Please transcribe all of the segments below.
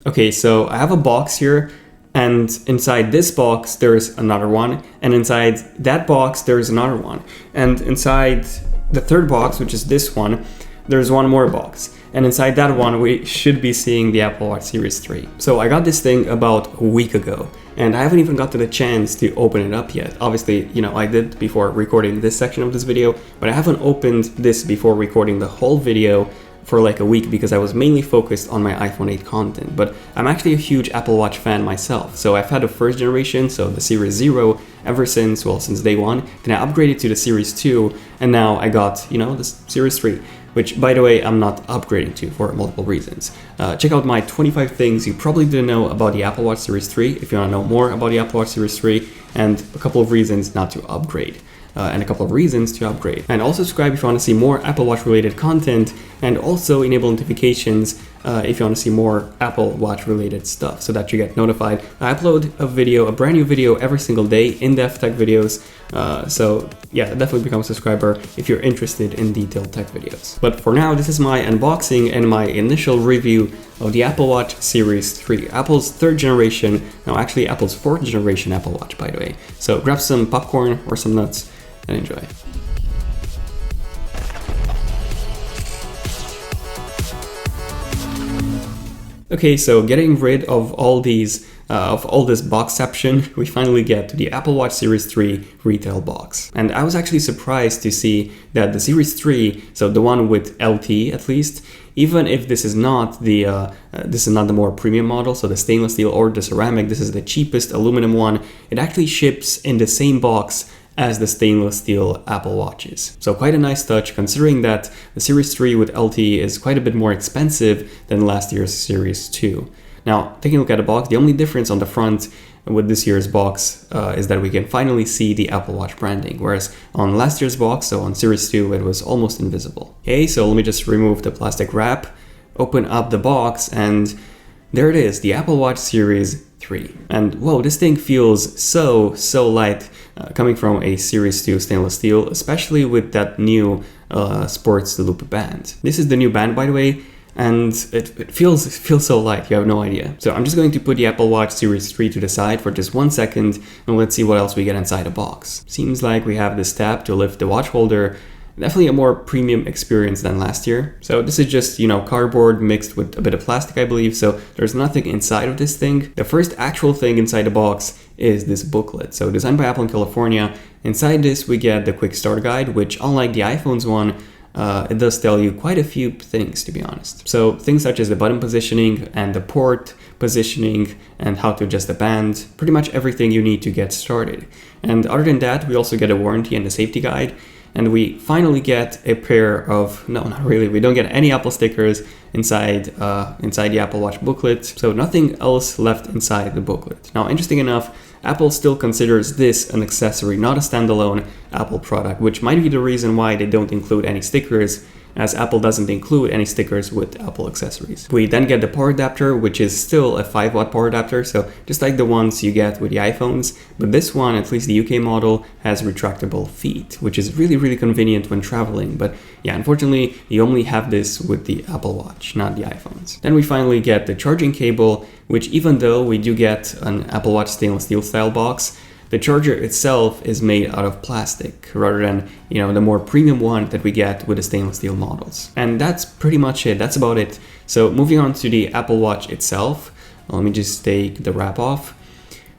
Okay, so I have a box here, and inside this box there's another one, and inside that box there's another one, and inside the third box, which is this one, there's one more box, and inside that one we should be seeing the Apple Watch Series 3. So I got this thing about a week ago, and I haven't even gotten a chance to open it up yet. Obviously, you know, I did before recording this section of this video, but I haven't opened this before recording the whole video for like a week because I was mainly focused on my iPhone 8 content. But I'm actually a huge Apple Watch fan myself. So I've had the first generation, so the Series 0, ever since, well, since day one. Then I upgraded to the Series 2, and now I got, you know, the Series 3. Which, by the way, I'm not upgrading to for multiple reasons. Check out my 25 things you probably didn't know about the Apple Watch Series 3 if you want to know more about the Apple Watch Series 3, and a couple of reasons not to upgrade. And a couple of reasons to upgrade. And also subscribe if you want to see more Apple Watch related content, and also enable notifications if you want to see more Apple Watch related stuff so that you get notified. I upload a brand new video every single day, in-depth tech videos. So yeah, definitely become a subscriber if you're interested in detailed tech videos. But for now, this is my unboxing and my initial review of the Apple Watch Series 3, Apple's third generation, no, actually Apple's fourth generation Apple Watch, by the way. So grab some popcorn or some nuts and enjoy. Okay, so getting rid of all this boxception, we finally get to the Apple Watch Series 3 retail box. And I was actually surprised to see that the Series 3, so the one with LTE at least, even if this is not the more premium model, so the stainless steel or the ceramic, this is the cheapest aluminum one, it actually ships in the same box as the stainless steel Apple Watches. So quite a nice touch, considering that the Series 3 with LTE is quite a bit more expensive than last year's Series 2. Now, taking a look at the box, the only difference on the front with this year's box is that we can finally see the Apple Watch branding, whereas on last year's box, so on Series 2, it was almost invisible. Okay, so let me just remove the plastic wrap, open up the box, and there it is, the Apple Watch Series 3. And whoa, this thing feels so light coming from a Series 2 stainless steel, especially with that new sports loop band. This is the new band, by the way, and it feels so light, you have no idea. So I'm just going to put the Apple Watch Series 3 to the side for just 1 second, and let's see what else we get inside the box. Seems like we have this tab to lift the watch holder. Definitely a more premium experience than last year. So this is just, you know, cardboard mixed with a bit of plastic, I believe. So there's nothing inside of this thing. The first actual thing inside the box is this booklet. So designed by Apple in California. Inside this, we get the quick start guide, which unlike the iPhone's one, it does tell you quite a few things, to be honest. So things such as the button positioning and the port positioning and how to adjust the band, pretty much everything you need to get started. And other than that, we also get a warranty and a safety guide. And we finally get a pair of, no, not really, we don't get any Apple stickers inside the Apple Watch booklet, so nothing else left inside the booklet. Now, interesting enough, Apple still considers this an accessory, not a standalone Apple product, which might be the reason why they don't include any stickers, as Apple doesn't include any stickers with Apple accessories. We then get the power adapter, which is still a 5-watt power adapter, so just like the ones you get with the iPhones, but this one, at least the UK model, has retractable feet, which is really convenient when traveling. But yeah, unfortunately, you only have this with the Apple Watch, not the iPhones. Then we finally get the charging cable, which even though we do get an Apple Watch stainless steel style box, the charger itself is made out of plastic rather than, you know, the more premium one that we get with the stainless steel models. And that's pretty much it. That's about it. So moving on to the Apple Watch itself, let me just take the wrap off.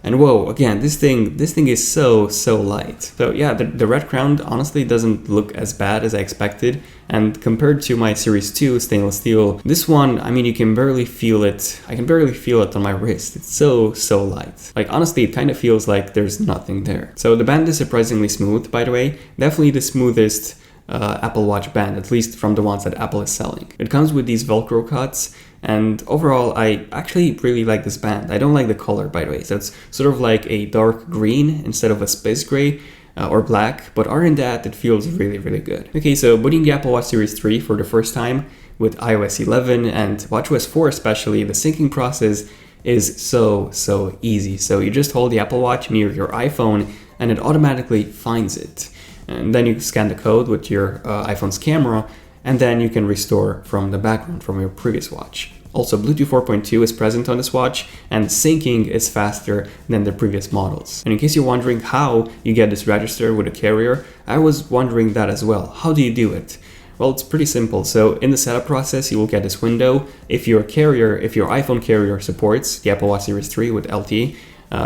And whoa, again, this thing is so light. So yeah, the red crown honestly doesn't look as bad as I expected. And compared to my Series 2 stainless steel, this one, I mean, you can barely feel it. I can barely feel it on my wrist. It's so light. Like, honestly, it kind of feels like there's nothing there. So the band is surprisingly smooth, by the way. Definitely the smoothest Apple Watch band, at least from the ones that Apple is selling. It comes with these Velcro cuts, and overall I actually really like this band. I don't like the color, by the way, so it's sort of like a dark green instead of a space gray or black, but other than that, it feels really good. Okay, so booting the Apple Watch Series 3 for the first time with iOS 11 and watchOS 4 especially, the syncing process is so easy. So you just hold the Apple Watch near your iPhone and it automatically finds it. And then you scan the code with your iPhone's camera, and then you can restore from the background from your previous watch. Also, Bluetooth 4.2 is present on this watch, and syncing is faster than the previous models. And in case you're wondering how you get this register with a carrier, I was wondering that as well. How do you do it? Well, it's pretty simple. So in the setup process, you will get this window. If your iPhone carrier supports the Apple Watch Series 3 with LTE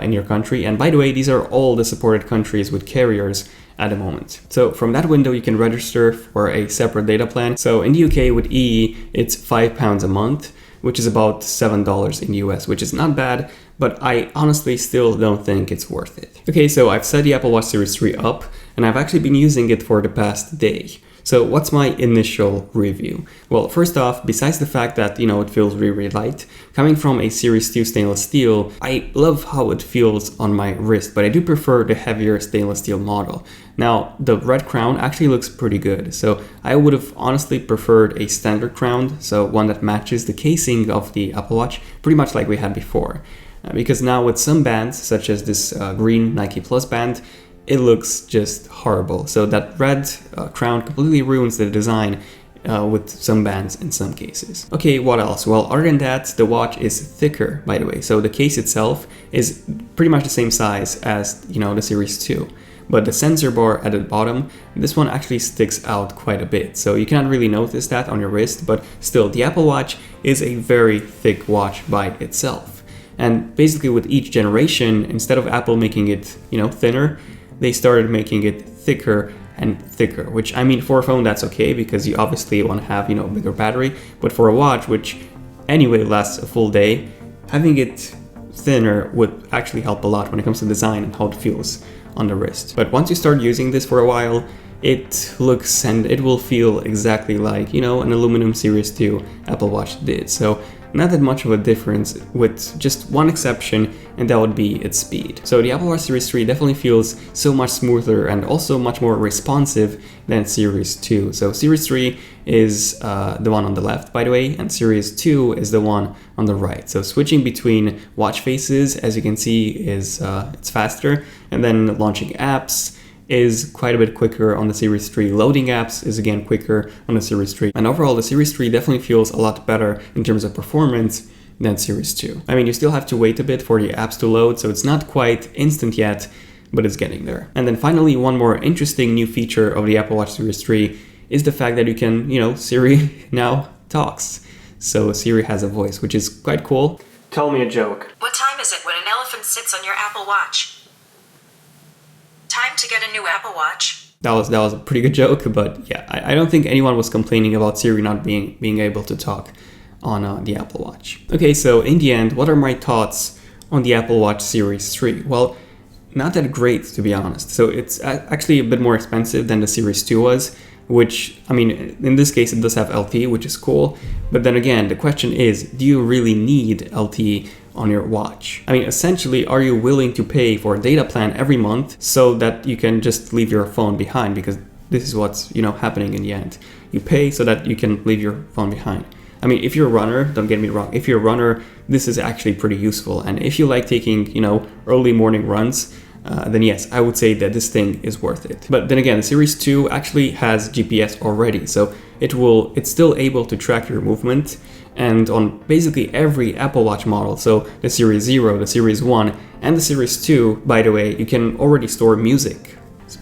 in your country, and by the way, these are all the supported countries with carriers at the moment. So from that window, you can register for a separate data plan. So in the UK with EE, it's £5 a month, which is about $7 in the US, which is not bad, but I honestly still don't think it's worth it. Okay, so I've set the Apple Watch Series 3 up, and I've actually been using it for the past day. So what's my initial review? Well, first off, besides the fact that, it feels really, really light, coming from a Series 2 stainless steel, I love how it feels on my wrist, but I do prefer the heavier stainless steel model. Now, the red crown actually looks pretty good, so I would have honestly preferred a standard crown, so one that matches the casing of the Apple Watch, pretty much like we had before. Because now with some bands, such as this green Nike Plus band, it looks just horrible. So that red crown completely ruins the design with some bands in some cases. Okay, what else? Well, other than that, the watch is thicker, by the way. So the case itself is pretty much the same size as, the Series 2. But the sensor bar at the bottom, this one actually sticks out quite a bit. So you cannot really notice that on your wrist, but still, the Apple Watch is a very thick watch by itself. And basically with each generation, instead of Apple making it, thinner, they started making it thicker and thicker, which, I mean, for a phone that's okay because you obviously want to have, a bigger battery, but for a watch, which anyway lasts a full day, having it thinner would actually help a lot when it comes to design and how it feels on the wrist. But once you start using this for a while, it looks and it will feel exactly like, an aluminum Series 2 Apple Watch did. So not that much of a difference, with just one exception, and that would be its speed. So the Apple Watch Series 3 definitely feels so much smoother and also much more responsive than Series 2. So Series 3 is the one on the left, by the way, and Series 2 is the one on the right. So switching between watch faces, as you can see, is it's faster, and then launching apps is quite a bit quicker on the Series 3. Loading apps is again quicker on the Series 3. And overall, the Series 3 definitely feels a lot better in terms of performance than Series 2. I mean, you still have to wait a bit for the apps to load, so it's not quite instant yet, but it's getting there. And then finally, one more interesting new feature of the Apple Watch Series 3 is the fact that you can, Siri now talks. So Siri has a voice, which is quite cool. Tell me a joke. What time is it when an elephant sits on your Apple Watch? Time to get a new Apple Watch. That was a pretty good joke, but yeah, I don't think anyone was complaining about Siri not being able to talk on the Apple Watch. Okay, so in the end, what are my thoughts on the Apple Watch Series 3? Well, not that great, to be honest. So it's actually a bit more expensive than the Series 2 was, which, I mean, in this case, it does have LTE, which is cool. But then again, the question is, do you really need LTE on your watch? I mean, essentially, are you willing to pay for a data plan every month so that you can just leave your phone behind? Because this is what's, happening in the end. You pay so that you can leave your phone behind. I mean, if you're a runner, don't get me wrong, if you're a runner, this is actually pretty useful. And if you like taking, early morning runs, then yes, I would say that this thing is worth it. But then again, the Series 2 actually has GPS already, so it's still able to track your movement, and on basically every Apple Watch model, so the Series 0, the Series 1, and the Series 2, by the way, you can already store music,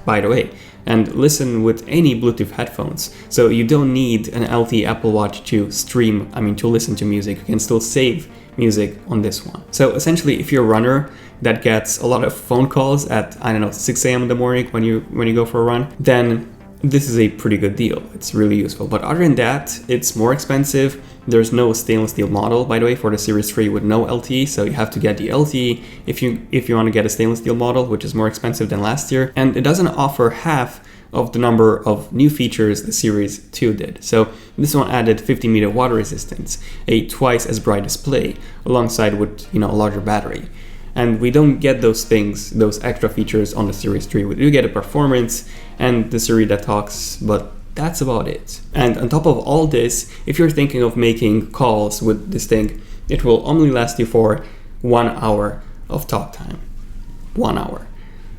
by the way, and listen with any Bluetooth headphones. So you don't need an LTE Apple Watch to listen to music. You can still save music on this one. So essentially, if you're a runner that gets a lot of phone calls at, 6 a.m. in the morning when you go for a run, then this is a pretty good deal. It's really useful. But other than that, it's more expensive. There's no stainless steel model, by the way, for the Series 3 with no LTE, so you have to get the LTE if you want to get a stainless steel model, which is more expensive than last year. And it doesn't offer half of the number of new features the Series 2 did. So this one added 50-meter water resistance, a twice as bright display, alongside with a larger battery. And we don't get those things, those extra features on the Series 3. We do get a performance and the Siri that talks, but that's about it. And on top of all this, if you're thinking of making calls with this thing, it will only last you for 1 hour of talk time. 1 hour.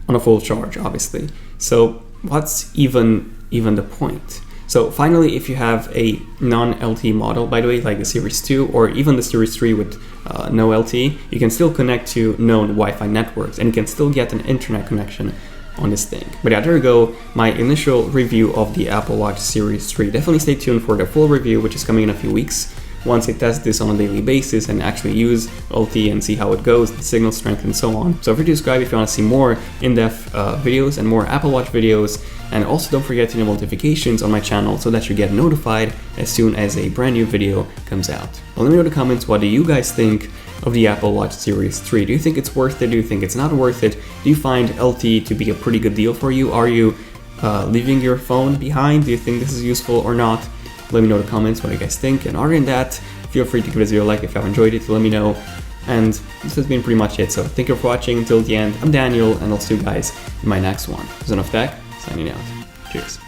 On a full charge, obviously. So what's even the point? So finally, if you have a non-LTE model, by the way, like the Series 2 or even the Series 3 with no LTE, you can still connect to known Wi-Fi networks and you can still get an internet connection on this thing. But yeah, there you go, my initial review of the Apple Watch Series 3. Definitely stay tuned for the full review, which is coming in a few weeks, once I test this on a daily basis and actually use LTE and see how it goes, the signal strength and so on. So feel free to subscribe if you want to see more in-depth videos and more Apple Watch videos. And also don't forget to enable notifications on my channel so that you get notified as soon as a brand new video comes out. Well, let me know in the comments, what do you guys think of the Apple Watch Series 3? Do you think it's worth it? Do you think it's not worth it? Do you find LTE to be a pretty good deal for you? Are you leaving your phone behind? Do you think this is useful or not? Let me know in the comments what you guys think. And other than that, feel free to give this video a like if you have enjoyed it, to let me know. And this has been pretty much it. So thank you for watching until the end. I'm Daniel, and I'll see you guys in my next one. Zone of Tech, signing out. Cheers.